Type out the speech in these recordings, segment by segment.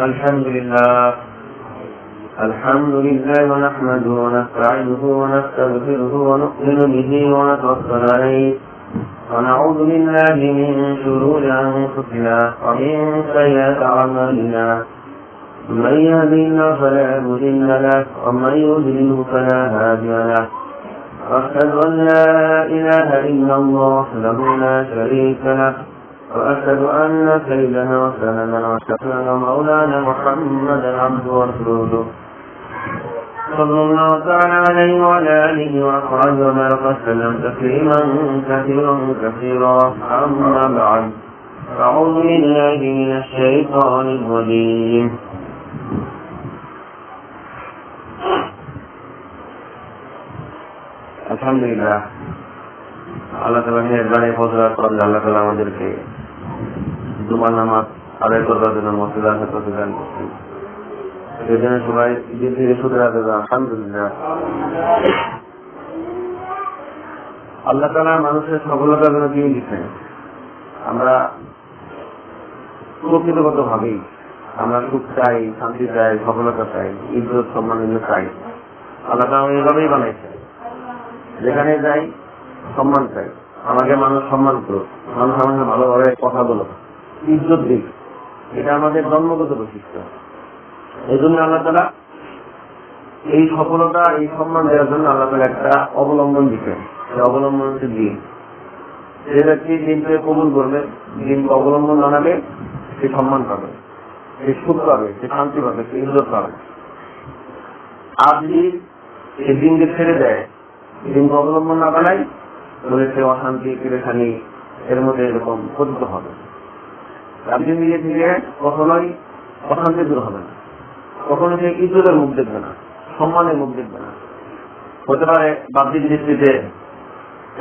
الحمد لله ونحمده ونستعينه ونستغفره ونؤمن به ونتوكل عليه ونعوذ بالله من شرور أنفسنا ومن سيئات أعمالنا من يهده الله فلا مضل له ومن يضلل فلا هادي له وأشهد أن لا إله إلا الله وحده لا شريك له وأشهد أن سيدنا وسندنا وشفيعنا مولانا محمدا عبده ورسوله صلى الله تعالى عليه وعلى آله وصحبه وبارك وسلم تسليما كثيرا أما بعد أعوذ بالله من الشيطان الرجيم আলহামদুলিল্লাহ আল্লাহ তাআলা মেহেরবানি ফজলাত করলে আল্লাহ তাআলা আমাদেরকে জুমার নামাজ আদায় করার জন্য মসজিদ আসা প্রতিদান করছেন। এই জন্য সবাই ঈদের থেকে শুক্রিয়া আদায় করেন। আলহামদুলিল্লাহ আল্লাহ তাআলা মানুষের সফলতার জন্য দিয়ে দিচ্ছেন। আমরা প্রকৃতিগত ভাবেই আমরা সুখ চাই, শান্তি চাই, সফলতা চাই, ইজ্জত সম্মান চাই। আল্লাহ তাআলা এইভাবেই বানাইছে, যেখানে যাই সম্মান চাই, আমাকে মানুষ সম্মান করুক, মানুষ আমাকে ভালোভাবে কথা বলুক, ইজ্জত দিক, এটা আমাদের জন্মগত বৈশিষ্ট্য। এই জন্য আল্লাহ তাআলা এই সফলতা, এই সম্মান দেওয়ার জন্য আল্লাহ তাআলা একটা অবলম্বন দিচ্ছেন। সেই অবলম্বন হচ্ছে দিন। যে ব্যক্তি দিনকে কবুল করবে, দিনকে অবলম্বন জানাবে, সে সম্মান পাবে, সে সুখ পাবে, সে শান্তি পাবে, সে ইজ্জত পাবে। আর যদি সে দিনকে ছেড়ে দেয়, দিনকে অবলম্বন না বানাই, বলে সে অশান্তি, পেরেশানি এর মধ্যে এরকম পতিত হবে। আপনি নিজে থেকে কখনোই অশান্তি দূর হবে না, কখনো সে ইজ্জতের মুখ দেখবে না, সম্মানের মুখ দেখবে না। হতে পারে বাহ্যিক দৃষ্টিতে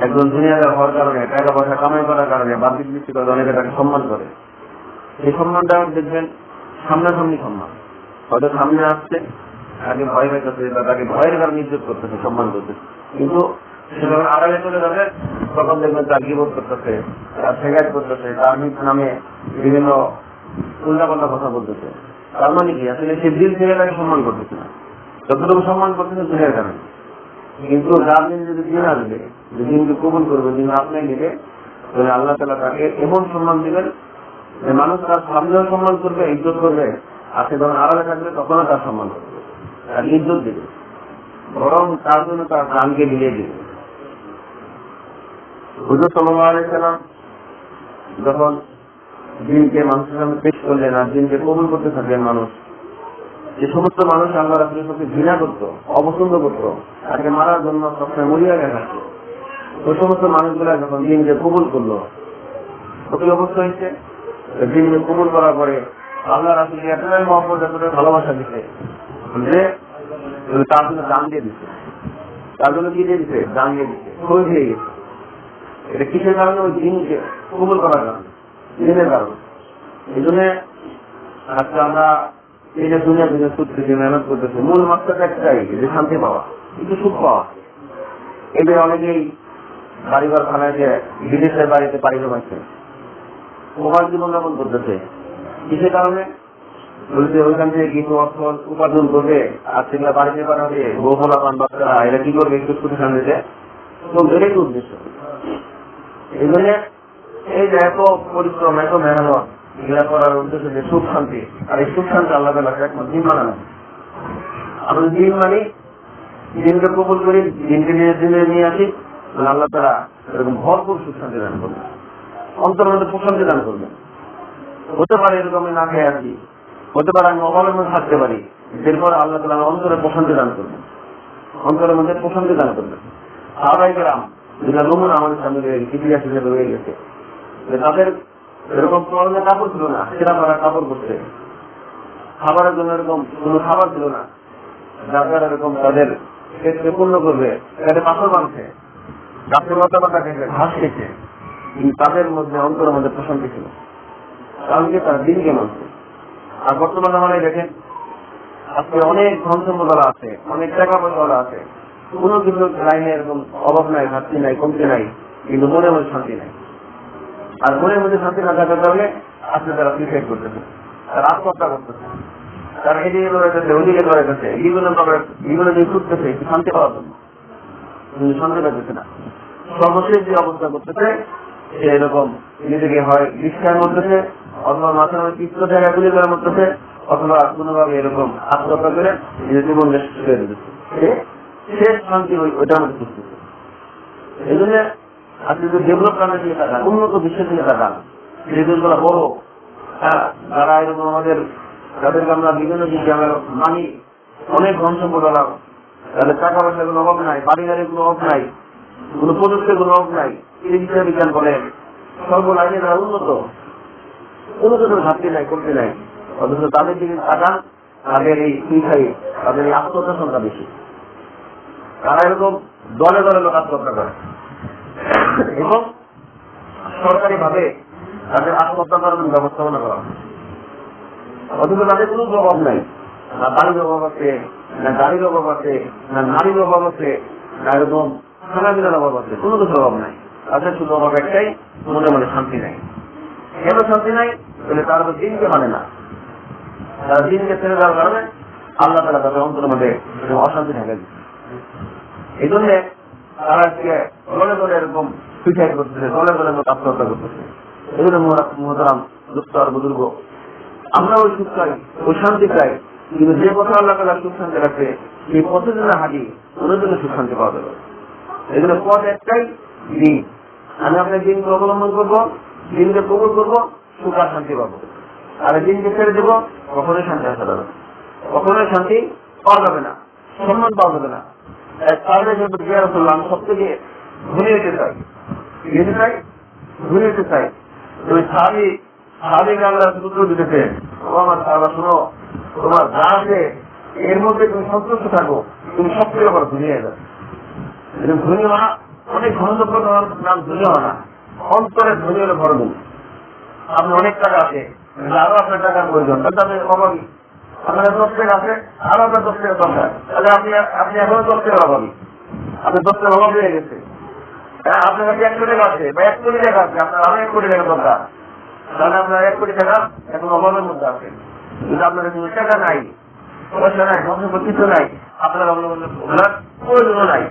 একজন দুনিয়াদার হওয়ার কারণে, টাকা পয়সা কামাই করার কারণে বাহ্যিক দৃষ্টিতে অনেকে তাকে সম্মান করে। সেই সম্মানটা দেখবেন সামনাসামনি সম্মান। হয়তো সামনে আসছে, তাকে ভয় পাইতেছে বা তাকে ভয়ের কারণে ইজ্জত করতেছে, সম্মান করতেছে, কিন্তু সে যখন আড়ালে চলে যাবে তখন দেখবেন তার গীবত করতেছে, তার শেখায়ত করতেছে, তার নামে বিভিন্ন উল্টাপাল্টা কথা বলতেছে। তার মানে কি, আসলে সে দিল থেকে তাকে সম্মান করতেছে না, যতটুকু সম্মান করতেছে দিনের কারণে। কিন্তু যার দিন যদি দিন আসবে, যে দিনকে কবুল করবে, দিন আপনি নেবে, তাহলে আল্লাহ তাআলা তাকে এমন সম্মান দিবেন যে মানুষ তার সামনেও সম্মান করবে, ইজ্জত করবে, আর সে যখন আড়ালে থাকবে তখনও তার সম্মান করবে, তার ইজ্জত দিবে, বরং তার জন্য তার প্রাণকে মিলিয়ে দিবে। হুজুর সাল্লাল্লাহু আলাইহি ওয়াসাল্লাম যখন দিনকে মানুষের সামনে পেশ করলেন আর দিনকে কবুল করতে থাকলেন, মানুষ যে সমস্ত মানুষ আল্লাহ রাসূলের সাথে ঘৃণা করত, অপছন্দ করত, তাকে মারার জন্য সবসময় মরিয়া দেখাচ্ছ, ওই সমস্ত মানুষগুলা যখন দিনকে কবুল করলো, ওই অবস্থা হয়েছে দিনকে কবুল করার পরে আল্লাহ রাসূলকে এতটাই মহব্বত, এতটাই ভালোবাসা দিচ্ছে যে তার জন্য দান দিয়ে দিচ্ছে। তার জন্য কি দিয়ে দিচ্ছে? দান দিয়ে দিচ্ছে, শহীদ হয়ে গেছে। এটা কিসের কারণে? ওই দিনকে কবুল করার কারণে, দিনের কারণে। এই জন্য আজকে আমরা এই যে দুনিয়া থেকে সুখ থেকে মেহনত করতেছি, মূল মাত্রাটা একটাই, যে শান্তি পাওয়া, কিন্তু সুখ পাওয়া। এদের অনেকেই বাড়িঘর খানায় যে বিদেশের বাড়িতে পাড়ি জমাচ্ছে, প্রবাস জীবনযাপন করতেছে। কিসের কারণে? বলতে ওইখান থেকে কিছু অর্থ উপার্জন করবে, আর সেগুলা বাড়িতে পাঠাবে, বউফলা পান বাচ্চারা এরা কি করবে? একটু ছুটি সামনেতে তো এটাই উদ্দেশ্য। এই জন্য এই যে এত পরিশ্রম, এত মেহনত এগুলা করার উদ্দেশ্য যে সুখ শান্তি, আর এই সুখ শান্তি আল্লাহ তাআলা একমাত্র দিন মানানো। আমরা দিন মানি, দিনকে কবুল করি, দিনকে নিয়ে আসি, আল্লাহ তাআলা এরকম ভরপুর সুখ শান্তি দান করবে, অন্তরের মধ্যে প্রশান্তি দান করবে। হতে পারে এরকম না খেয়ে আসি, হতে পারে আমি অভাবের মধ্যে থাকতে পারি, এরপর আল্লাহ তাআলা অন্তরে প্রশান্তি দান করবেন, অন্তরের মধ্যে প্রশান্তি দান করবেন। সাহাবায়ে কেরাম যেটা নমুনা আমাদের সামনে ইতিহাস হিসেবে রয়ে গেছে, তাদের এরকম পরনে কাপড় ছিল না, সেরা তারা কাপড় করছে, খাবারের জন্য এরকম কোনো খাবার ছিল না, যার দ্বারা এরকম তাদের পেটকে পূর্ণ করবে, তাদের পাথর বাঁধছে, গাছের লতা পাতা খেয়েছে, ঘাস খেয়েছে, কিন্তু তাদের মধ্যে অন্তরের মধ্যে প্রশান্তি ছিল, কারণ কি তারা দিনকে মানছে। আর বর্তমান জামানায় দেখেন, আজকে অনেক ধন সম্পদ আছে, অনেক টাকা পয়সা আছে, কোনো কিছু লাইনে এরকম অভাব নাই, ঘাটতি নাই, কমতি নাই, কিন্তু মনের মধ্যে শান্তি নাই। আর মনের মধ্যে শান্তি না থাকার কারণে আজকে তারা সুইসাইড করতেছে, তারা আত্মহত্যা করতেছে, তারা এদিকে লড়াইতেছে, ওইদিকে লড়াইতেছে, বিভিন্ন দিকে ছুটতেছে একটু শান্তি পাওয়ার জন্য, কিন্তু শান্তি পাইতেছে না। সর্বশেষ যে অবস্থা করতেছে সে এরকম নিজেকে হয় বিশ্বাস করতেছে, অথবা মাথার মধ্যে পিস্ত জায়গায় গুলি করে মরতেছে, অথবা কোনোভাবে এরকম আত্মহত্যা করে নিজের জীবন শেষ করে দিতেছে। শেষ শান্তি ওইটা আমাদের খুঁজতেছে। এই জন্য আপনি যদি ডেভেলপ কান্ট্রি থেকে তাকান, উন্নত বিশ্বের থেকে তাকান, যে দেশগুলো বড়, যারা এরকম আমাদের, তাদেরকে আমরা বিভিন্ন দিকে আমরা মানি, অনেক ধন সম্পদ আলাম, তাদের টাকা পয়সার কোনো অভাব নাই, বাড়ি গাড়ির কোনো অভাব নাই, কোনো প্রযুক্তির কোনো অভাব নাই, চিকিৎসা বিজ্ঞান বলেন, সর্বলাইনে তারা উন্নত, কোনো কিছুর ঘাটতি নাই, কমতি নাই। অথচ তাদের দিকে তাকান, তাদের এই সুইখাই, তাদের এই আত্মহত্যার সংখ্যা বেশি। তারা এরকম দলে দলে লোক আত্মহত্যা করে এবং সরকারি ভাবে তাদের আত্মহত্যা করার ব্যবস্থাপনা করা হয়। অথচ তাদের কোনো অভাব নাই, না বাড়ির অভাব আছে, না গাড়ির অভাব আছে, না নারীর অভাব আছে, না এরকম খানাপিনার অভাব আছে, কোনো কিছুর অভাব নাই। তাদের শুধু অভাব একটাই, মনে মনে শান্তি নাই। কেন শান্তি নাই? বলে তারা তো দিনকে মানে না, তারা দিনকে ছেড়ে দেওয়ার কারণে আল্লাহ তাআলা তাদের অন্তরের মধ্যে অশান্তি ঢেকে দিচ্ছে। এই জন্য তারা আজকে দলে দলে এরকম সুইসাইড করতেছে, দলে দলে আত্মহত্যা করতেছে। এই জন্য মুহতারাম দুঃখ আর বুজুর্গ, আমরা ওই সুখ চাই, ওই শান্তি চাই, কিন্তু যে কথা আল্লাহ তাআলা সুখ শান্তি রাখছে সেই পথে যদি হাঁটি, ওদের জন্য সুখ শান্তি পাওয়া যাবে। এই জন্য পথ একটাই, দিন। আমি আপনার দিনকে অবলম্বন করবো, দিনকে কবুল করবো, সুখ আর শান্তি পাবো। আর দিনকে ছেড়ে দেবো, কখনোই শান্তি আসা যাবে না, কখনোই শান্তি পাওয়া যাবে না, সম্মান পাওয়া যাবে না। আমি সব থেকে ধনী হতে চাই, ধনী হতে চাই। ওই সাহাবীকে আল্লাহ সূত্র দিতেছে, ও আমার সাহাবা শোনো, তোমার যা আছে এর মধ্যে তুমি সন্তুষ্ট থাকো, তুমি সব থেকে বড় ধনী হয়ে যাবে। ধনী হওয়া অনেক ঘনযোগ্য নাম ধনী হওয়া না, অন্তরের ধনী হলে বড় ধনী। আপনার অনেক টাকা আছে, আরো আপনার টাকার প্রয়োজন, তাদের অভাবী। আপনার 10 টাকা আছে, আরো আপনার 10 টাকা দরকার, তাহলে আপনি এখনো 10 টাকার অভাবী, আপনার 10 টাকার অভাব হয়ে গেছে। আপনার কাছে 1 কোটি টাকা আছে বা 1 কোটি টাকা আছে, আপনার আরো 1 কোটি টাকা দরকার, তাহলে আপনার 1 কোটি টাকা এখন অভাবের মধ্যে আছে। কিন্তু আপনার কাছে টাকা নাই, পয়সা নাই, ধন কিছু নাই, আপনার প্রয়োজনও নাই,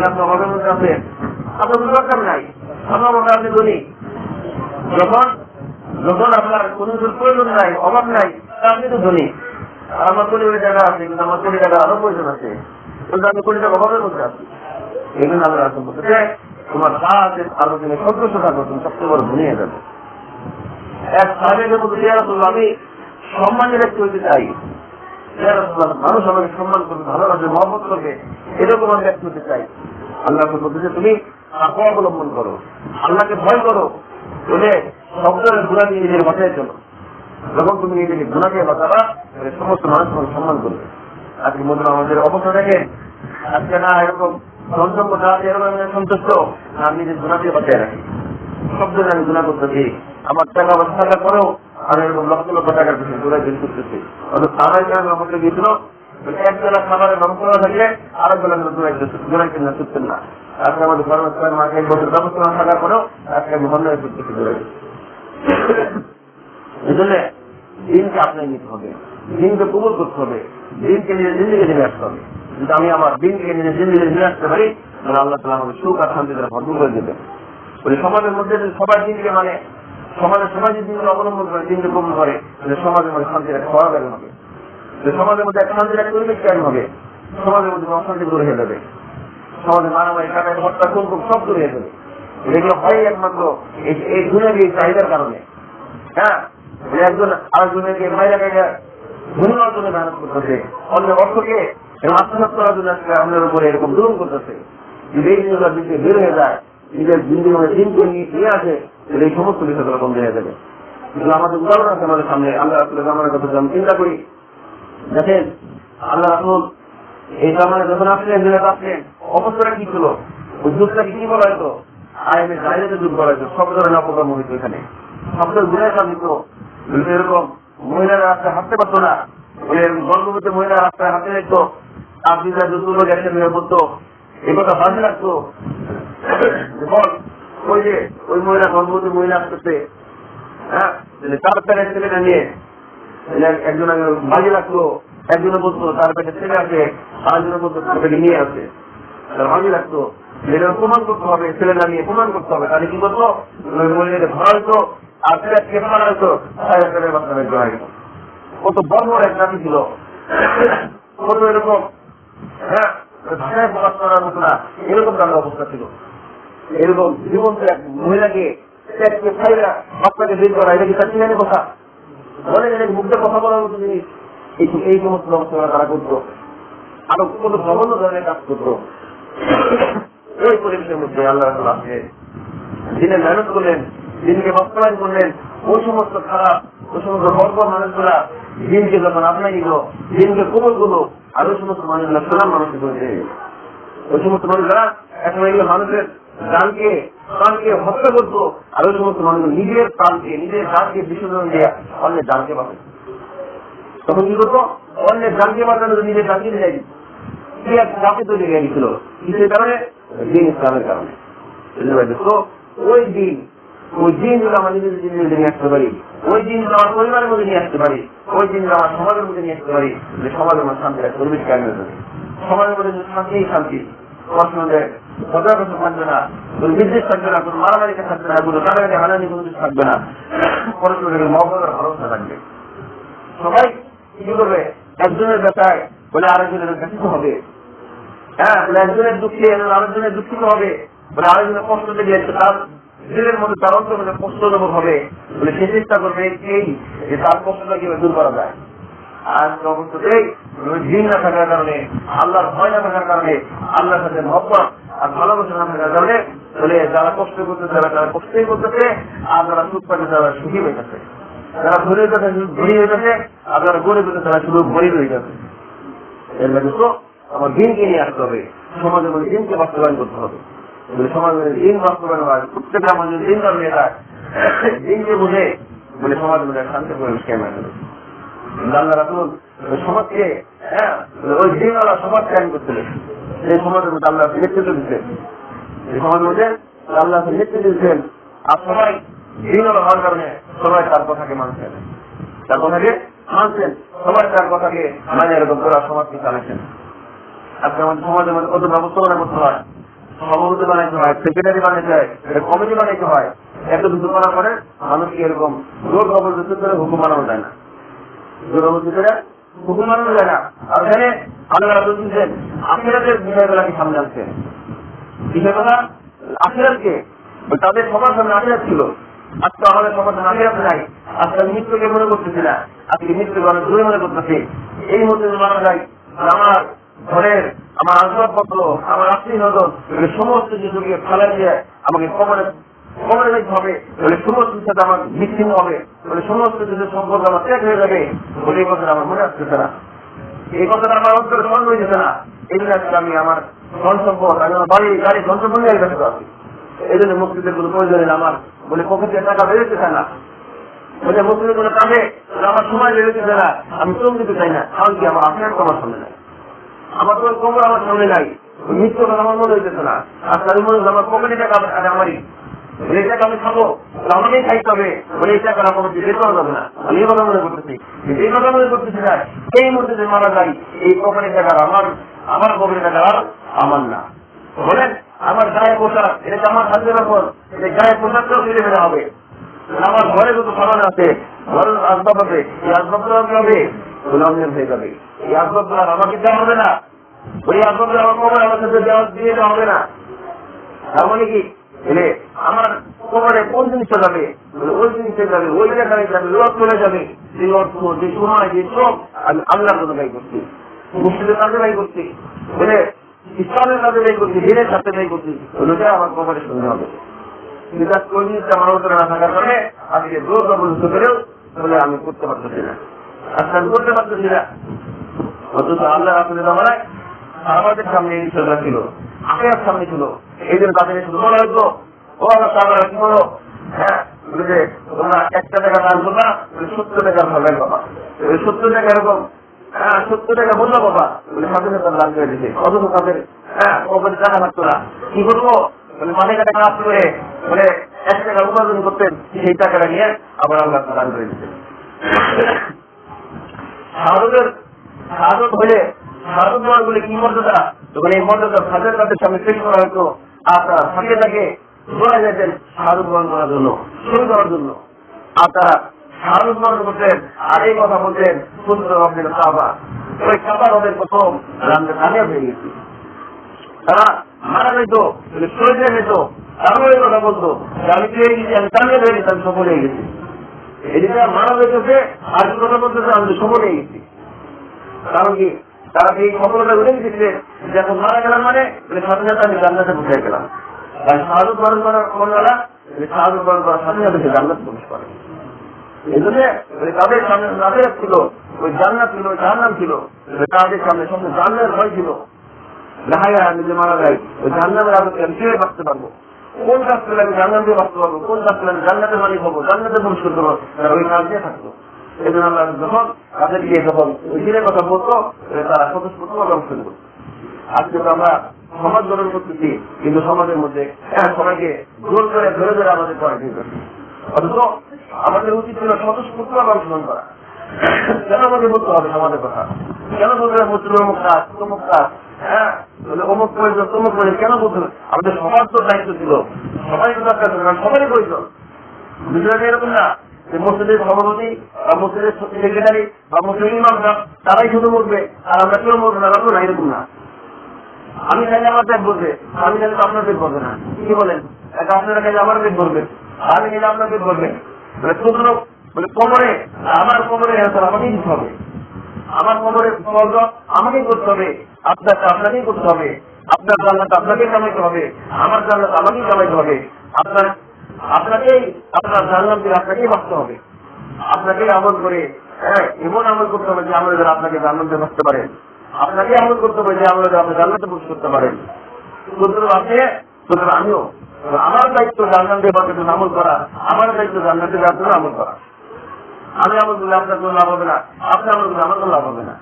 আপনার অভাবের মধ্যে আছে, আপনার কোনো দরকার নাই, আপনার মধ্যে আপনি ধনী। যখন আপনার কোন কিছুর প্রয়োজন নাই, অভাব নাই, আপনি তো ধনী। আর আমার 20 কোটি টাকা আছে, কিন্তু আমার 20 টাকা আরো প্রয়োজন আছে, কিন্তু আমি 20 টাকা অভাবের মধ্যে আছি। এই জন্য আমরা বলতে চাই, তোমার যা আছে আরো তুমি সন্তুষ্ট থাকো, তুমি সবচেয়ে বড় ধনী হয়ে যাবে। এক সাহাবীর মধ্যে আমি সম্মানের ব্যক্তি হইতে চাই, মানুষ আমাকে সম্মান করবে, ভালোবাসবে, মহব্বত করবে, এরকম আমি ব্যক্তি হতে চাই। আল্লাহকে বলতেছে তুমি তাকওয়া অবলম্বন করো, আল্লাহকে ভয় করো, বলে শব্দের গুণা দিয়ে নিজের বাঁচায় চলো। যখন তুমি নিজেকে গুণা দিয়ে বাঁচাবা, সমস্ত মানুষ তোমাকে সম্মান করবে। আজকে মধ্যে আমাদের অবস্থা দেখে, আজকে না এরকম ধনসম্পদ আছে, এরকম সন্তুষ্ট, আমি নিজের গুণা দিয়ে বাঁচায় রাখি। শব্দ আমি গুণা করতেছি, আমার টাকা পয়সা থাকার পরেও আমি এরকম লক্ষ লক্ষ টাকার পিছনে গুণা দিন করতেছি। সারাই আমাকে গিয়েছিল, এক বেলা খাবারের নাম করা থাকলে আরেক বেলা গুণা কিনা ছুটতেন না। আজকে আমাদের ঘরের মাকে 1 বছর ব্যবস্থা থাকার পরেও আজকে আমি ঘন্টা ছুটতেছি গুণা। এই জন্য দিনকে আপনাকে নিতে হবে, দিনকে কবুল করতে হবে, দিনকে নিজের জিন্দিগি নিয়ে আসতে হবে। কিন্তু আমি আমার দিনকে নিজের জিন্দিগি নিয়ে আসতে পারি, তাহলে আল্লাহ তাআলা আমাকে সুখ আর শান্তি দ্বারা ভরপুর করে দেবে। ওই সমাজের মধ্যে সবাই দিনকে মানে সমাজের সবাই যদি দিনকে অবলম্বন করে, দিনকে কবুল করে, সমাজের মধ্যে শান্তির একটা সহায়ক হবে, সমাজের মধ্যে একটা শান্তির একটা পরিবেশ কেন হবে, সমাজের মধ্যে অশান্তি দূর হয়ে যাবে, সমাজে মারামারি কাটায় হত্যা খুন সব দূর হয়ে যাবে। এগুলো হয় একমাত্র এই দুনিয়ার এই চাহিদার কারণে। হ্যাঁ, একজন আরেকজনকে মাইরা কাইরা ধনী হওয়ার জন্য মেহনত করতেছে, অন্য অর্থকে আত্মসাৎ করার জন্য আমাদের উপরে এরকম জুলুম করতেছে। যদি এই জিনিসগুলো দিকে বের হয়ে যায়, নিজের জিন্দিগি দিনকে নিয়ে আসে, এই সমস্ত বিষয়গুলো বন্ধ হয়ে যাবে। আমাদের উদাহরণ আছে আমাদের সামনে, আল্লাহ রাসূলের জামানার কথা আমি চিন্তা করি। দেখেন আল্লাহ রাসূল এই জামানায় যখন আসলেন, দুনিয়াতে আসলেন, অবস্থাটা কি ছিল, ওই যুগটাকে কি বলা হয়তো আইনের জাহিলিয়াতের যুগ বলা হয়তো। সব ধরনের অপকর্ম হইত, এখানে শব্দ গুণায় সাধিত। এরকম মহিলারা রাস্তায় হাঁটতে পারতো না, গর্ভবতী মহিলা রাস্তায় হাঁটতে যেত, আপনি যা যুদ্ধ লোক একসাথে হয়ে পড়তো, এ কথা বাজে লাগতো। ওই যে ওই মহিলা গর্ভবতী মহিলা আসতেছে, হ্যাঁ, তার ছেলেটা নিয়ে একজন বাজি লাগতো, একজনে বলতো তার পেটে ছেলে আছে, আরেকজনে বলতো তার পেটে মেয়ে আছে, তার বাজি লাগতো, এটা প্রমাণ করতে হবে, ছেলে না নিয়ে প্রমাণ করতে হবে। তাহলে কি করতো, ধরা হইতো আর পেটকে মারা হইতো, বাচ্চা বের করা গেল। কত বড় বড় এক জাতি ছিল, কত এরকম হ্যাঁ ভাষায় প্রকাশ করার মতো না, এরকম তাদের অবস্থা ছিল। এরকম জীবন্ত এক মহিলাকে পেটকে খাইরা বাচ্চাকে বের করা, এটা কি তার চিনানি কথা? বলে মুখে কথা বলার মতো জিনিস। এই সমস্ত ব্যবস্থা তারা করতো, আরো কত জঘন্য ধরনের কাজ করতো। এই পরিবেশের মধ্যে আল্লাহ রাসূল আসে, দিনে মেহনত করলেন, দিনকে বাস্তবায়ন করলেন। ওই সমস্ত খারাপ, ওই সমস্ত বর্গ মানুষগুলা দিনকে যখন আপনাই নিল, দিনকে কবল করলো, আর ওই সমস্ত মানুষগুলা সালাম মানুষকে করে দিয়ে গেল। ওই সমস্ত মানুষরা এখন এগুলো মানুষের প্রাণকে হত্যা করতো, আর ওই সমস্ত মানুষ নিজের প্রাণকে, নিজের জানকে বিসর্জন দিয়ে অন্যের জানকে বাঁচে। তখন কি করতো, অন্যের জানকে বাঁচানো নিজের জানকে দিয়ে দিত। কি এক জাতি তৈরি হয়ে গেছিল, কিসের কারণে? দিন ইসলামের কারণে। তো ওই দিন যদি আমার নিজেদের মধ্যে নিয়ে আসতে পারি, ওই দিন আমার পরিবারের মধ্যে নিয়ে আসতে পারি, ওই দিন আমার সমাজের মধ্যে নিয়ে আসতে পারি, যে সমাজের মধ্যে শান্তি একটা পরিবেশ কায়ম হয়ে যাবে। সমাজের মধ্যে শান্তি পড়াশোনাতে সজাগ থাকবে না, কোন বিদ্বেষ থাকবে না, কোন মারামারিকে থাকবে না, কোনো টাকাটাকে হানানি কোনো কিছু থাকবে না, পড়াশোনাকে মহব্বতের ভরসা থাকবে। সবাই কি করবে, একজনের ব্যথায় বলে আরেকজনের ব্যথিত হবে, হ্যাঁ বলে একজনের দুঃখে আরেকজনের দুঃখিত হবে, বলে আরেকজনের কষ্ট দেখলে তার নিজের মধ্যে তার অন্তর মধ্যে কষ্ট অনুভব হবে, বলে সে চেষ্টা করবে এই যে তার কষ্টটা কিভাবে দূর করা যায়। আর অবস্থাতেই দিন না থাকার কারণে, আল্লাহর ভয় না থাকার কারণে, আল্লাহর সাথে মহব্বত আর ভালোবাসা না থাকার কারণে বলে যারা কষ্ট করতেছে তারা কষ্টই করতেছে, আর যারা সুখ পাচ্ছে তারা সুখী হইতেছে, যারা ধনী হইতেছে আর যারা গরিব হইতেছে তারা শুধু গরিব হয়ে যাচ্ছে। এর মধ্যে তো আমার দিনকে নিয়ে আসতে হবে, সমাজের মধ্যে দিনকে বাস্তবায়ন করতে হবে। সমাজের মধ্যে দিন বাস্তবায়ন হয়, প্রত্যেকটা আমাদের দিন ধর্মে যায়, দিনকে বুঝে বলে সমাজের মধ্যে শান্তি পরিবেশ কেমন হবে। আল্লাহ রাসূল সমাজকে ওই দিনওয়ালা সমাজ কায়েম করছিলেন, সেই সমাজের মধ্যে আল্লাহ নেতৃত্ব দিচ্ছেন, এই সমাজের মধ্যে আল্লাহ নেতৃত্ব দিচ্ছেন। আর সবাই দিনওয়ালা হওয়ার কারণে সবাই তার কথাকে মানছেন, সবাই তার কথাকে মানে এরকম পুরা সমাজকে চালাচ্ছেন। আজকে আমাদের সমাজের মধ্যে কত ব্যবস্থাপনা করতে হয়, সভাপতি বানাইতে হয়, সেক্রেটারি বানাইতে হয়, কমিটি বানাইতে হয়, এত কিছু করার পরে মানুষকে এরকম জোর জবরদস্ত করে হুকুম বানানো যায় না, হুকুম বানানো যায় না। আর এখানে আল্লাহ রাসূল দিয়েছেন আখিরাতের বিষয়গুলাকে সামনে আনছেন। বিষয়গুলা আখিরাতকে, তাদের সবার সামনে আখিরাত ছিল, আজকে আমাদের সবার সামনে আখিরাত নাই। আজকে আমি মৃত্যুকে মনে করতেছি না, আজকে মৃত্যুকে অনেক দূরে মনে করতেছি। এই মধ্যে মানা যায় আমার ঘরের, আমার আসবাবপত্র, আমার আত্মীয় স্বজন সমস্ত কিছুকে ফেলা দিয়ে আমাকে কবরে যাইতে হবে, বলে সমস্ত সাথে আমার বিচ্ছিন্ন হবে, বলে সমস্ত কিছু সম্পর্ক আমার ত্যাগ হয়ে যাবে, বলে এই কথাটা আমার মনে আসতেছে না, এই কথাটা আমার অন্তরে স্মরণ হয়ে যেতে না। এই জন্য আজকে আমি আমার ধন সম্পদ, আমি আমার গাড়ি ধন সম্পদ নিয়ে ব্যস্ত আছি। এই জন্য মুক্তিদের কোনো প্রয়োজন নেই আমার, বলে পকেটে টাকা বেরোতে চায় না, বলে মুক্তিদের কোনো কাজে আমার সময় বেরোতে চায় না, আমি শ্রম দিতে চাই না। কারণ কি আমার আশার আমার সামনে নাই, আমার তোমার কবর আমার সামনে নাই, মৃত্যু কথা আমার মনে হইতেছে না। আজকে আমি মনে হচ্ছে আমার পকেটে টাকা আমারই, এই টাকা আমি খাবো, আমাকেই খাইতে হবে, বলে এই টাকা আমার যেতে যাবে না। আমি এই কথা মনে করতেছি, এই কথা মনে করতেছি না। এই মধ্যে যে মারা যায় এই পকেটের টাকা আমার পকেটের টাকা আর আমার না। বলেন আমার গায়ে পোশাক, এটা আমার হাতের ওপর, এই গায়ে পোশাকটাও ফিরে ফেরা হবে। আমার ঘরে যত সামান আছে, ঘরের আসবাব আছে, এই আসবাবগুলো কি হবে? গুলামের হয়ে যাবে। এই আসবাবগুলো আমাকে দেওয়া হবে না, ওই আসবাবগুলো আমার কবর আমার সাথে দিয়ে দেওয়া হবে না। তার মানে কি আমার কবরে কোন জিনিসটা যাবে? ওই জিনিসটা যাবে, ওই জায়গায় যাবে, লোক চলে যাবে। সেই অর্থ, যে সময়, যে সব আমি আল্লাহর জন্য ব্যয় করছি, মুসলিমের কাজে ব্যয় করছি, বলে ইসলামের কাজে ব্যয় করছি, দিনের সাথে ব্যয় করছি, ওইটা আমার কবরে শুনতে হবে। কিন্তু কোন জিনিসটা আমার অন্তরে না থাকার কারণে আজকে জোর জবরদস্ত করেও বলে আমি করতে পারতেছি না, আজকে আমি করতে পারতেছি না। অথচ আল্লাহ রাসূলের জামানায় আমাদের সামনে এই বিষয়টা ছিল, আখিরাত সামনে ছিল। এই জন্য তাদের শুধু বলা হতো, ও আল্লাহ তাআলা কি বলো, হ্যাঁ বলে তোমরা 1 টাকা দান করবা, 70 টাকা ভাবেন বাবা, 70 টাকা এরকম, হ্যাঁ 70 টাকা বললো বাবা, বলে 7,000 দান করে দিচ্ছে। অথচ তাদের পকেটে টাকা থাকতো না, কি করবো? বলে মাঠে ঘাটে কাজ করে বলে 1 টাকা উপার্জন করতেন, সেই টাকাটা নিয়ে আবার আল্লাহ দান করে দিচ্ছে। শাহাদত হলে শাহাদত বরণ বলে কি মর্যাদা, তখন এই মর্যাদা হাজার তাদের সামনে পেশ করা হতো, আপনারা থাকে তাকে বলা যেতেন শাহাদত বরণ করার জন্য, শহীদ হওয়ার জন্য। আপনারা শাহাদত বরণ করতেন আর এই কথা বলতেন পুত্র রবের কাবা, ওই কাবা রবের প্রথম রামদের কামিয়াব হয়ে গেছি। তারা মারা যেত, শহীদ হয়ে যেত, তারপরে এই কথা বলতো যে আমি পেয়ে গেছি, আমি কামিয়াব হয়ে গেছি, আমি সফল হয়ে গেছি। এদিকে মারা যেতেছে আর কি কথা বলতেছে আমি সফল হয়ে গেছি। কারণ কি তারা এই সফলতা উঠে দিচ্ছে যে এখন মারা গেলাম মানে সাথে সাথে আমি জান্নাতে পৌঁছে গেলাম। আর শাহাদত বরণ করার কোনবেলা শাহাদত বরণ করার সাথে সাথে সে জান্নাতে প্রবেশ করে। এই জন্য তাদের সামনে নাজাত ছিল, ওই জান্নাত ছিল, ওই জাহান্নাম ছিল, তাদের সামনে সবচেয়ে জান্নাতের ভয় ছিল। দেখা আমি যে মারা যায় ওই জাহান্নামের আলোকে আমি কিভাবে বাঁচতে পারবো, কোন কাজ করলে আমি জান্নাত দিয়ে বাঁচতে পারবো, কোন কাজ করলে আমি জান্নাতের মালিক হবো, জান্নাতে প্রবেশ করতে পারবো, তারা ওই কাজ দিয়ে থাকতো। এই জন্য আল্লাহ যখন তাদেরকে যখন ওই দিনের কথা বলতো তারা স্বতঃস্ফূর্তভাবে অংশ নিত। আজকে তো আমরা সমাজ গঠন করতেছি, কিন্তু সমাজের মধ্যে সবাইকে জোর করে ধরে ধরে আমাদের পড়াশোনা করছি। অথচ আমাদের উচিত ছিল স্বতঃস্ফূর্তভাবে অংশগ্রহণ করা। কেন আমাদের বলতে হবে সমাজের কথা, কেন বলতে হবে অমুক কাজ তমুক কাজ, হ্যাঁ অমুক প্রয়োজন তমুক প্রয়োজন, কেন বলতে হবে? আমাদের সমাজ তো দায়িত্ব ছিল, সবাই তো দরকার ছিল, সবারই প্রয়োজন। বিষয়টা এরকম না যে মসজিদের সভাপতি বা মসজিদের সেক্রেটারি বা মসজিদের ইমামরা তারাই শুধু মরবে আর আমরা কেউ মরবো না, রাখবো না, এরকম না। আমি চাইলে আমার পেট ভরবে, আমি চাইলে তো আপনার পেট ভরবে না। কি বলেন? আপনারা চাইলে আমার পেট ভরবে, আমি চাইলে আপনার পেট ভরবে। বলে কোমরে, আমার কোমরে আমাকেই দিতে হবে, আমার কোমরে ফর্জ আমাকেই করতে হবে, আপনারটা আপনাকেই করতে হবে, আপনার জান্নাত আপনাকেই কামাইতে হবে, আমার জান্নাত আমাকেই কামাইতে হবে, আপনাকেই আপনার জান্নাত দিয়ে আপনাকেই বাঁচতে হবে, আপনাকেই আমল করে এমন আমল করতে হবে যে আমরা আপনাকে জান্নাতে বাঁচতে পারেন, আপনাকে আমল করতে হবে যে আমরা আপনি জান্নাতে প্রবেশ করতে পারেন। সুতরাং আপনি সুতরাং আমিও আমার দায়িত্ব জান্নাতে বাঁচার জন্য আমল করা, আমার দায়িত্ব জান্নাতে যাওয়ার জন্য আমল করা। আমি আমল করলে আপনার কোনো লাভ হবে না, আপনি আমল করলে আমার কোনো লাভ হবে না।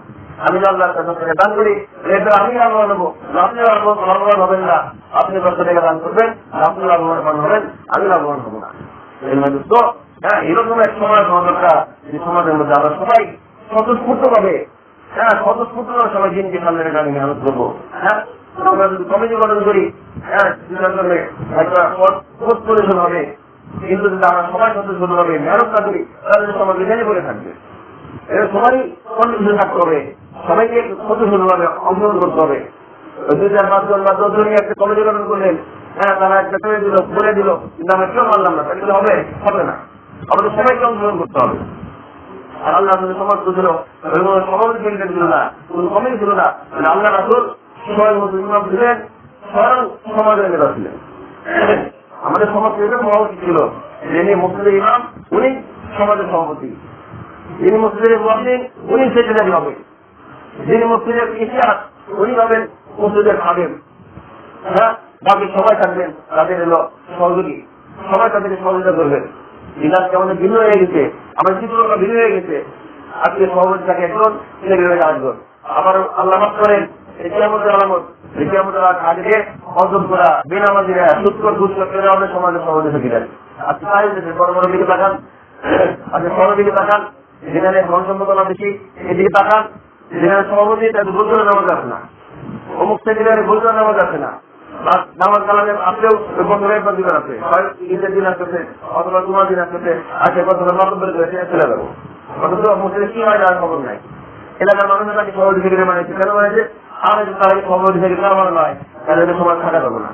আমি আল্লাহর কাছে টাকা দান করি, এটা আমি লাভবান হবো, আপনি লাভবান হবেন না। আপনি কত টাকা দান করবেন, আপনি লাভবান হবেন, আমি লাভবান হবো না। তো হ্যাঁ, এরকম এক সময় দরকার যে সমাজের মধ্যে আমরা সবাই স্বতঃস্ফূর্ত ভাবে স্বতঃস্ফূর্ত সবাই দিনকে সামনে রেখে আমি মেহনত করবো। হ্যাঁ, আমরা যদি কমিটি গঠন করি, একটা পথ পরিশোধ হবে, কিন্তু যদি আমরা সবাই স্বতঃস্ফূর্ত ভাবে মেহনত না করি তাহলে সমাজ এখানে পড়ে থাকবে। সবাই কন্ডিশন থাকতে হবে, সবাইকে স্বতঃস্ফূর্ত ভাবে অংশগ্রহণ করতে হবে। 2-4-5 জন বা 10 জনই একটা কমিটি গঠন করলেন, হ্যাঁ তারা একটা করে দিল, বলে দিল, কিন্তু আমরা কেউ মানলাম না, তাহলে হবে হবে না। আমাদের সবাইকে অংশগ্রহণ করতে হবে। আর আল্লাহ সমাজ তো ছিল সমাজ ছিল না, কোন কমিটি ছিল না, আল্লাহ রাসূল সবাই ইমাম ছিলেন, স্বয়ং সমাজের নেতা ছিলেন। আমাদের সমাজ এরকম হওয়া উচিত ছিল, যিনি মসজিদের ইমাম উনি সমাজের সভাপতি, যিনি মসজিদের মুয়াজ্জিন উনি সেক্রেটারি হবে, যিনি মসজিদের ইশাআত উনি হবেন মসজিদের খাদেম। হ্যাঁ, বাকি সবাই থাকবেন তাদের এলো সহযোগী, সবাই তাদেরকে সহযোগিতা করবেন। আজকে আমাদের ভিন্ন হয়ে গেছে, আমাদের চিত্রটা ভিন্ন হয়ে গেছে। আজকে সভাপতি থাকে একজন, সেক্রেটারি আরেকজন। আবার আল্লাহ মাফ করেন কিয়ামতের আলামত, কিয়ামতের আগে অর্জন করা বেনামাজিরা সুৎকর দুষ্কর আমাদের সমাজের সভাপতি থেকে যায়। আজকে তাই হয়েছে, বড় বড় দিকে তাকান, আজকে সবার দিকে তাকান, যেখানে ধন সম্পদনা বেশি এদিকে তাকান, যেখানে সভাপতি তাদের ভুল করে নামাজ আসে না, অমুক সেক্রেটারি ভুল করে নামাজ আসে না, নামাজ কালামে আপনিও বছরে একবার দিন আছে, ঈদের দিন আসতেছে অথবা তোমার দিন আসতেছে, আছে কতটা নতুন করে চলে যাবো। অথচ মুসলিম কি হয় যার খবর নাই। এলাকার মানুষের তাকে সভাপতি সেক্রেটারি বানিয়েছে, কেন বানিয়েছে? আমাদের তারা সভাপতি সেক্রেটারি বানানো হয়, তাদের সমাজ থাকা যাবে না,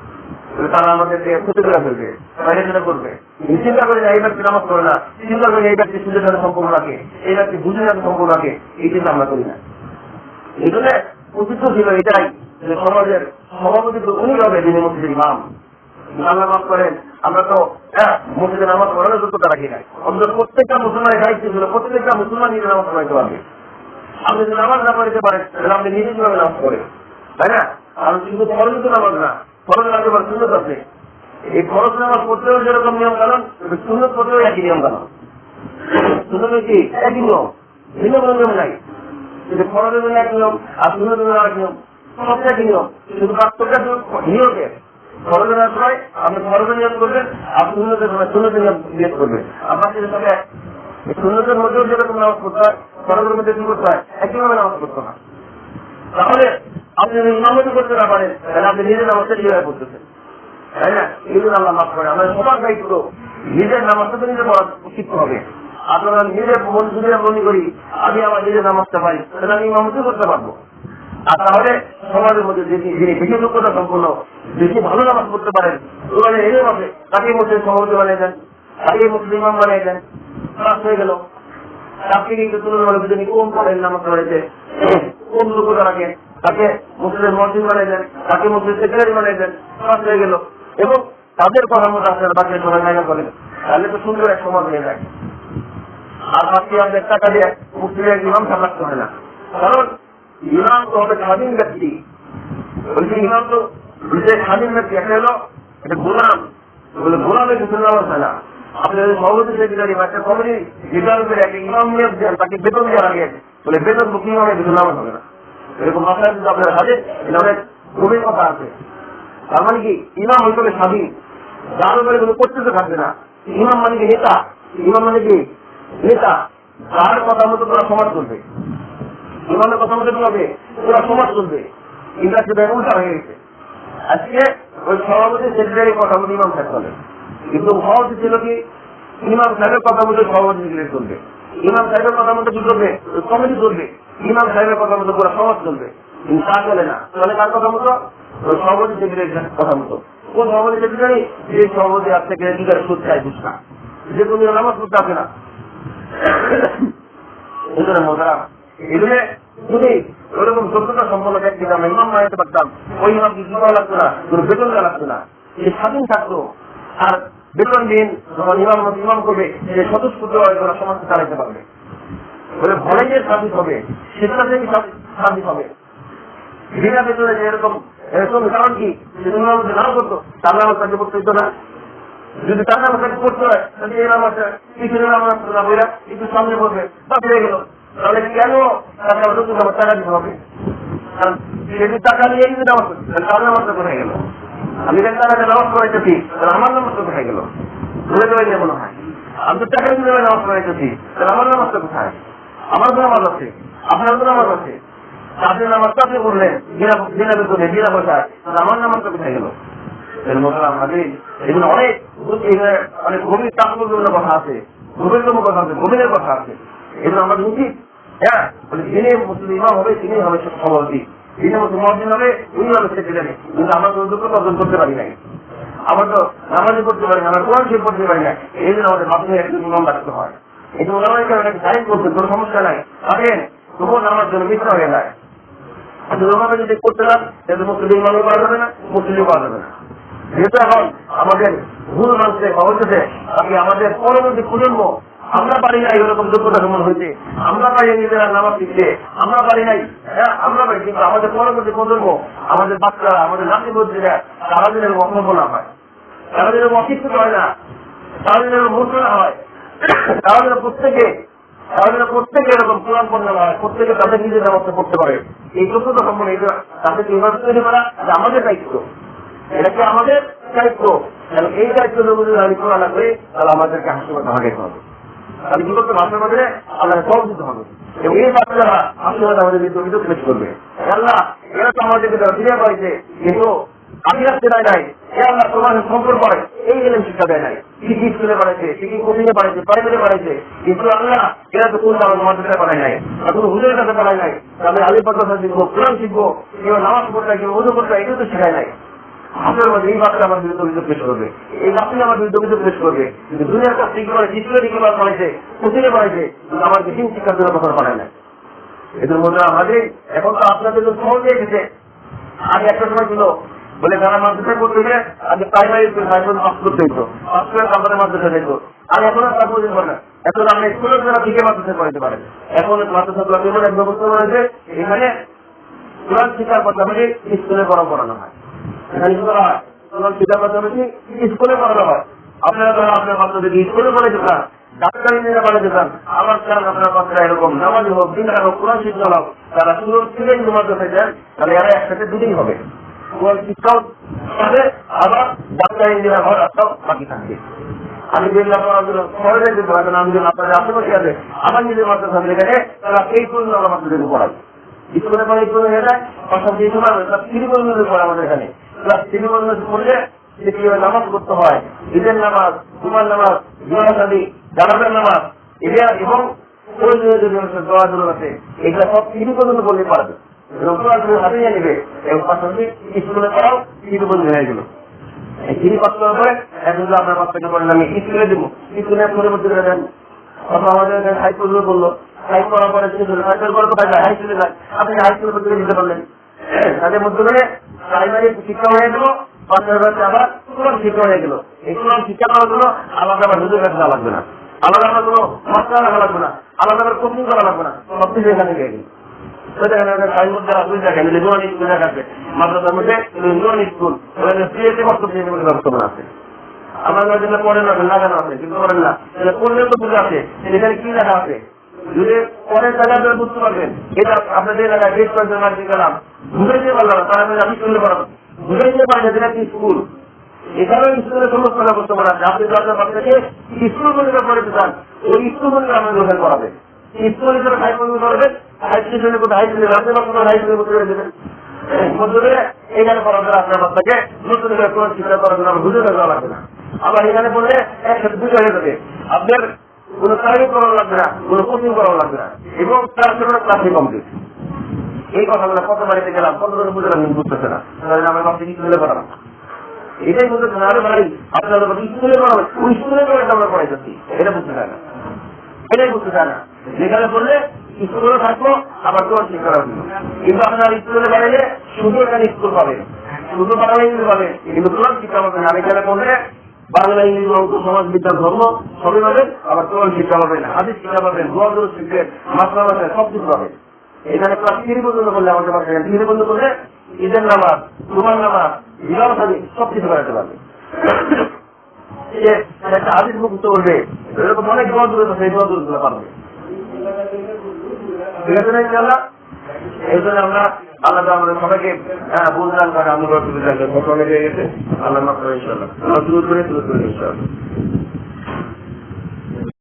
তারা আমাদেরকে ক্ষতি করে ফেলবে, বাইরে যেটা করবে। চিন্তা করে এই ব্যক্তি নামাজ করে না, চিন্তা করে এই ব্যক্তি সুদের সাথে সম্পর্ক রাখে, এই ব্যক্তি বুঝে সাথে সম্পর্ক রাখে, এই চিন্তা আমরা করি না। এই জন্য উচিত ছিল এটাই যে সমাজের সভাপতি তো উনি হবে যিনি মসজিদের ইমাম। আল্লাহ মাফ করেন, আমরা তো মসজিদে নামাজ পড়ানোর যোগ্যতা রাখি নাই। অন্তত প্রত্যেকটা মুসলমানের দায়িত্ব ছিল প্রত্যেকটা মুসলমান নিজে নামাজ পড়াইতে পারবে। আপনি যদি নামাজ না পড়াইতে পারেন তাহলে আপনি নিজে কিভাবে নামাজ পড়ে, তাই না? আর শুধু ফরজ তো নামাজ না, ফরজ লাগতে পারে সুন্নত আছে। এই ফরজ নামাজ পড়তেও যেরকম নিয়ম কানুন, সুন্নত পড়তেও একই নিয়ম কানুন। সুন্নত কি একই নিয়ম, ভিন্ন কোনো নিয়ম নাই। কিন্তু ফরজের জন্য এক নিয়ম আর সুন্নতের জন্য এক নিয়ম, সব একই নিয়ম, শুধু পার্থক্যটা নিয়মের। ফরজের সময় আপনি ফরজের নিয়ম করবেন, আর সুন্নতের সময় সুন্নতের নিয়ম করবেন। আপনার সঙ্গে সুন্নতের মধ্যেও যেরকম নামাজ পড়তে হয়, ফরজের মধ্যে কি করতে হয়, একইভাবে নামাজ পড়তে হয়। তাহলে আপনি যদি ইমামতি করতে না পারেন, তাহলে আপনি নিজের নামাজটা কিভাবে করতেছেন, তাই না? এই জন্য আল্লাহ মাফ করে। আমাদের সবার দায়িত্ব নিজের নামাজটা তো নিজে পড়া শিখতে হবে। আপনারা নিজের মন যদি মনে করি আমি আমার নিজের নামাজটা পারি, তাহলে আমি ইমামতি করতে পারবো। আর তাহলে সমাজের মধ্যে যিনি বেশি যোগ্যতা সম্পন্ন, বেশি ভালো নামাজ পড়তে পারেন, ওখানে এলে হবে তাকে মুসলিম সভাপতি বানিয়ে দেন, তাকে মুসলিম ইমাম বানিয়ে দেন, ক্লাস হয়ে গেল। তাকে কিন্তু তুলনামূলক যিনি কম পড়েন নামাজ পড়েছে, কম যোগ্যতা রাখেন, তাকে মুসলিম মসজিদ বানিয়ে দেন, তাকে মুসলিম সেক্রেটারি বানিয়ে দেন, ক্লাস হয়ে গেল। এবং তাদের কথা মতো আপনার বাকি সবাই মাইনা করেন, তাহলে তো সুন্দর এক সমাজ হয়ে যায়। আর বাকি আমাদের টাকা দিয়ে মুসলিমের ইমাম সামলাতে হয় না, কারণ ইমাম তো হবে স্বাধীন ব্যক্তি। বলছি ইমাম তো স্বাধীন ব্যক্তি, একটা হলো এটা গোলাম, বলে গোলামের কিছু নামাজ হয় না। আপনি যদি সভাপতি সেক্রেটারি বা একটা কমিটি লিডার করে একটা ইমাম নিয়োগ দেন, তাকে বেতন দেওয়ার আগে বলে বেতন বুকিং হবে, কিছু নামাজ হবে না। এরকম মাথায় কিন্তু আপনার হাতে এটা অনেক গভীর কথা আছে। তার মানে কি ইমাম হইতে হবে স্বাধীন, যার উপরে কোনো কর্তৃত্ব থাকবে না। ইমাম মানে কি নেতা, ইমাম মানে কি নেতা, যার কথা মতো তোরা সমাজ চলবে, ইমামের কথা মতো কি হবে, তোরা সমাজ চলবে। ইংরাজি উল্টা হয়ে গেছে। আজকে ওই সভাপতি সেক্রেটারি কথা মতো ইমাম সাহেব চলে, কিন্তু সভাপতি ছিল কি ইমাম সাহেবের কথা মতো সভাপতি সেক্রেটারি চলবে, ইমাম সাহেবের কথা মতো কি করবে, কমিটি চলবে, ইমাম সাহেবের কথা মতো পুরো সমাজ চলবে। কিন্তু তা চলে না, চলে কার কথা মতো, সভাপতি সেক্রেটারির কথা মতো। কোন সভাপতি সেক্রেটারি, যে সভাপতি আজ থেকে লিডার সুদ চাই বুঝনা, যে তুমি নামাজ পড়তে হবে না। এগুলো যদি ওরকম যোগ্যতা সম্পন্ন ব্যক্তি আমরা ইমাম বানাতে পারতাম, ওই ইমাম কি দেওয়া লাগতো না, কোনো বেতন দেওয়া লাগতো না, সে স্বাধীন থাকতো। আর বেতন দিন যখন ইমাম করবে, সে স্বতঃস্ফূর্ত সমাজকে চালাইতে পারবে। বলে ভলেন্টিয়ার সার্ভিস হবে, স্বেচ্ছাসেবী সার্ভিস হবে, বিনা বেতনে এরকম এরকম। কারণ কি সে ইমাম যদি নাও করতো, তার নাম তাকে করতে হতো না। যদি তার নাম তাকে করতে হয়, তাহলে এই নাম আছে পিছনে নাম একটু সামনে পড়বে, তা পেয়ে গেল। তাহলে কেন তাকে আমার টাকা দিতে হবে? কারণ সে যদি টাকা নিয়ে যদি নামাজ করছে, তাহলে তার নামাজটা কোথায় গেল? আমি যদি টাকাতে নামাজ পড়াইতেছি, তাহলে আমার নামাজটা কোথায় গেল? বলে দেওয়াই মনে হয়। আমি তো টাকা দিয়ে নামাজ পড়াইতেছি, তাহলে আমার নামাজটা কোথায়? আমার তো নামাজ আছে, আপনার তো নামাজ আছে, আপনি নামাজটা আপনি করলেন বিনা বেতনে বিনা পয়সায়, তাহলে আমার নামাজটা কোথায় গেল? এর মতো আমাদের এগুলো অনেক অনেক গভীর তাৎপর্যপূর্ণ কথা আছে, গভীরতম কথা আছে, গভীরের কথা আছে। এগুলো আমাদের উচিত। হ্যাঁ, যিনি মুসলিম ইমাম হবে তিনি হবে সভাপতি, যিনি মুসলিম মসজিদ হবে উনি হবে সেক্রেটারি। কিন্তু আমরা তো যোগ্যতা অর্জন করতে পারি নাই, আমরা তো নামাজি করতে পারি না, আমরা কোরআন শরীফ পড়তে পারি না। এই জন্য আমাদের মাধ্যমে একজন ইমাম রাখতে হয়। এই জন্য ওনাকে অনেকে গাইড করতে কোনো সমস্যা নাই, থাকেন তবুও নামার জন্য মিথ্যা হয়ে যায়। ওনাকে যদি করতে না, তাহলে মুসলিম ইমামও পাওয়া যাবে না, মুসলিমও পাওয়া যাবে না। যেহেতু এখন আমাদের ভুল মানছে বা হচ্ছে, বাকি আমাদের পরবর্তী প্রজন্ম আমরা পারি নাই এরকম যোগ্যতা কেমন হয়েছে, আমরা পারি নিজেরা নামাজ শিখতে, আমরা পারি নাই। হ্যাঁ আমরা পারি, কিন্তু আমাদের পরবর্তী প্রজন্ম, আমাদের বাচ্চারা, আমাদের নাতি বন্ধুরা, তারা যেন অসম্ভব না হয়, তারা যেন অশিক্ষিত হয় না, তারা যেন মূর্খ না হয়, তারা যেন প্রত্যেকে এরকম কোরআন পণ্য হয়, প্রত্যেকে তাদের নিজের ব্যবস্থা করতে পারে। এই যোগ্যতা সম্পন্ন এটা তাদেরকে এভাবে তৈরি করা আমাদের দায়িত্ব, এটা কি আমাদের দায়িত্ব। এই দায়িত্ব যদি আমি করা না করি, তাহলে আমাদেরকে হাসপাতাল ভাগাইতে হবে। তাহলে কি করতে ভাষার মধ্যে আল্লাহ সব দিতে হবে। এবং এই বাচ্চারা হাসপাতাল আমাদের বিদ্যুৎ পেশ করবে। আল্লাহ এরা তো আমাদেরকে ফিরে পাইছে, কিন্তু আমি রাখতে দেয় নাই। এ আল্লাহ তোমার সম্পর্ক করে এই এলেন শিক্ষা দেয় নাই। শিখি স্কুলে বাড়াইছে, শিখি কোচিংয়ে বাড়াইছে, প্রাইভেটে বাড়াইছে, কিন্তু আল্লাহ এরা তো কোন মাদ্রাসায় বাড়ায় নাই, কোনো হুজুরের কাছে বাড়ায় নাই। তাহলে আলী মাদ্রাসা শিখবো, কোরআন শিখবো, কেউ নামাজ পড়তে, কেউ উজু করতে, এটাও তো শেখায় নাই। আপনার মধ্যে এই বাচ্চা আমার বিরুদ্ধে অভিযোগ পেশ করবে, এই বাচ্চা আমার বিরুদ্ধে অভিযোগ পেশ করবে। কিন্তু দুনিয়ার কাছ থেকে করে শিশুরে দিকে বাড়াইছে, কোচিংয়ে বাড়াইছে, কিন্তু আমার দিন শিক্ষার জন্য কথা বাড়ায় নাই। এদের মধ্যে আমাদের এখন তো আপনাদের জন্য সহজ হয়ে গেছে। আগে একটা সময় ছিল বলে যারা মাদ্রাসায় করতে গেলে আগে প্রাইমারি পাস করতে হইতো, পাস করে তারপরে মাদ্রাসা যেত। আর এখন আর তা বুঝতে পারে না, এখন আমরা স্কুলের যারা দিকে মাদ্রাসায় পড়াইতে পারেন। এখন মাদ্রাসা এমন এক ব্যবস্থা রয়েছে, এখানে কোরআন শিক্ষার পাশাপাশি স্কুলে পড়ানো হয়। এখানে কি করা হয়, কোরআন শিক্ষার পাশাপাশি স্কুলে পড়ানো হয়। আপনারা ধরো আপনার বাচ্চাদেরকে স্কুলে পড়াইতে চান, ডাক্তার ইঞ্জিনিয়ার বানাইতে চান, আবার চান আপনার বাচ্চারা এরকম নামাজি হোক, দিনদার হোক, কোরআন শিক্ষা হোক, তারা শুরু থেকে যদি মাদ্রাসায় যান, তাহলে এরা একসাথে দুদিন হবে। কোরআন শিক্ষাও হবে, আবার ডাক্তার ইঞ্জিনিয়ার হওয়ার আশাও বাকি থাকবে। আমি বিল্লাহ পড়ার জন্য শহরে যেতে পারবেন, আমি যদি আপনাদের আশেপাশে আছে আমার নিজের মাদ্রাসা এখানে তারা এই পর্যন্ত আমরা মাদ্রাসাকে পড়াই। স্কুলে পরে স্কুলে হয়ে যায়, পাশাপাশি এই সময় ক্লাস 3 পর্যন্ত পড়ে আমাদের এখানে। ক্লাস 3 পর্যন্ত পড়লে সে কিভাবে নামাজ করতে হয়, ঈদের নামাজ, জুমার নামাজ, জুমাশাদি, জানাজার নামাজ, এটা এবং প্রয়োজনীয় যে দোয়া দোয়া আছে এগুলা সব 3 পর্যন্ত বলতে পারবে এবং হাতে নিয়ে নেবে এবং পাশাপাশি স্কুলে পড়াও 3 পর্যন্ত হয়ে গেল। এই 3 পাস করার পরে এখন আপনার বাচ্চাকে বলেন আমি স্কুলে দেবো, স্কুলে পরিবর্তন করে দেন অথবা আমাদের হাই স্কুলে বললো, হাই করার পরে হাই স্কুল করে কোথায় যায়, হাই স্কুলে যায়, আপনি হাই স্কুলে পর্যন্ত দিতে পারলেন। তাদের মধ্যে প্রাইমারি শিক্ষা হয়ে গেল, বাচ্চার বাচ্চা আবার কোরআন শিক্ষা হয়ে গেল। এই কোরআন শিক্ষা করার জন্য আলাদা আবার হুজুর কাছে যাওয়া লাগবে না, আলাদা আবার কোনো মাস্টার রাখা লাগবে না, আলাদা আবার কোচিং করা লাগবে না, সবকিছু এখানে গিয়ে গেল। মাদ্রাসার মধ্যে বর্তমান আছে, আমার পড়ে না লাগানো আছে কিন্তু করেন না, পড়লেও তো বুঝে আছে এখানে কি লেখা আছে। যদি পরের জায়গায় বুঝতে পারবেন এটা আপনাদের এলাকায় বেশ কয়েকজন মার্কে গেলাম, বুঝাইতে পারলাম না, তারা আমি শুনতে পারলাম, বুঝাইতে পারি না যেটা কি স্কুল। এখানেও স্কুলের সমস্ত ব্যবস্থা করা আছে। আপনি আপনার বাচ্চাকে স্কুল মনিকা পড়াতে চান, ওই স্কুল মনিকা আমাদের ওখানে করাবে। স্কুল হিসেবে হাই পর্যন্ত করবেন, হাই স্টেশনে কোথায় হাই স্কুলে রাখতে পারবেন, হাই স্কুলে ভর্তি করে দেবেন। মধ্যে এখানে করার জন্য আপনার বাচ্চাকে নতুন করে শিক্ষা করার জন্য বুঝে দেওয়া লাগবে না। আবার এখানে পড়লে একসাথে দুটো হয়ে যাবে, আপনার কোন প্রাইভেট করানো লাগবে না, কোন কোচিং করানো লাগবে না এবং তার জন্য ক্লাসে কমপ্লিট। এই কথাগুলো কত বাড়িতে গেলাম, কত ধরে বুঝলাম বুঝতেছে না, আমার বাচ্চাকে স্কুলে পড়ালাম এটাই বুঝতেছে না। আরে ভাই আপনার স্কুলে পড়াবে, ওই স্কুলে পড়ে আমরা পড়াই যাচ্ছি, এটা বুঝতে চায় না, এটাই বুঝতে চায় না। যেখানে পড়লে স্কুলে থাকবো আবার তোর শিক্ষা রাখবো, কিন্তু আপনার স্কুলে বাড়াইলে শুধু এখানে স্কুল পাবে, শুধু বাংলা ইংলিশ পাবে কিন্তু তোর শিক্ষা পাবে না। এখানে পড়লে বাংলা ইংলিশ অঙ্ক সমাজ বিদ্যা ধর্ম সবই পাবেন, আবার তোর শিক্ষা পাবেন, হাদিস শিক্ষা পাবেন, দোয়া দূর শিখবেন, মাত্রা পাবেন, সব কিছু পাবেন। এখানে ক্লাস 3 পর্যন্ত করলে আমাদের পাশে 3 পর্যন্ত করলে ঈদের নামাজ, জুমার নামাজ, বিবাহ শাদী সব কিছু করাতে পারবে। একটা হাদিস মুক্ত করবে, এরকম অনেক দোয়া দূরে সেই দোয়া দূর করতে পারবে। ঠিক আছে না ইনশাআল্লাহ? এই জন্য আমরা আল্লাহ আমাদের সবাইকে বুঝলাম কারণ আমরা অসুবিধা সকলে হয়ে গেছে, আল্লাহ মাফ করে ইনশাআল্লাহ। আমরা শুরু করে ইনশাআল্লাহ।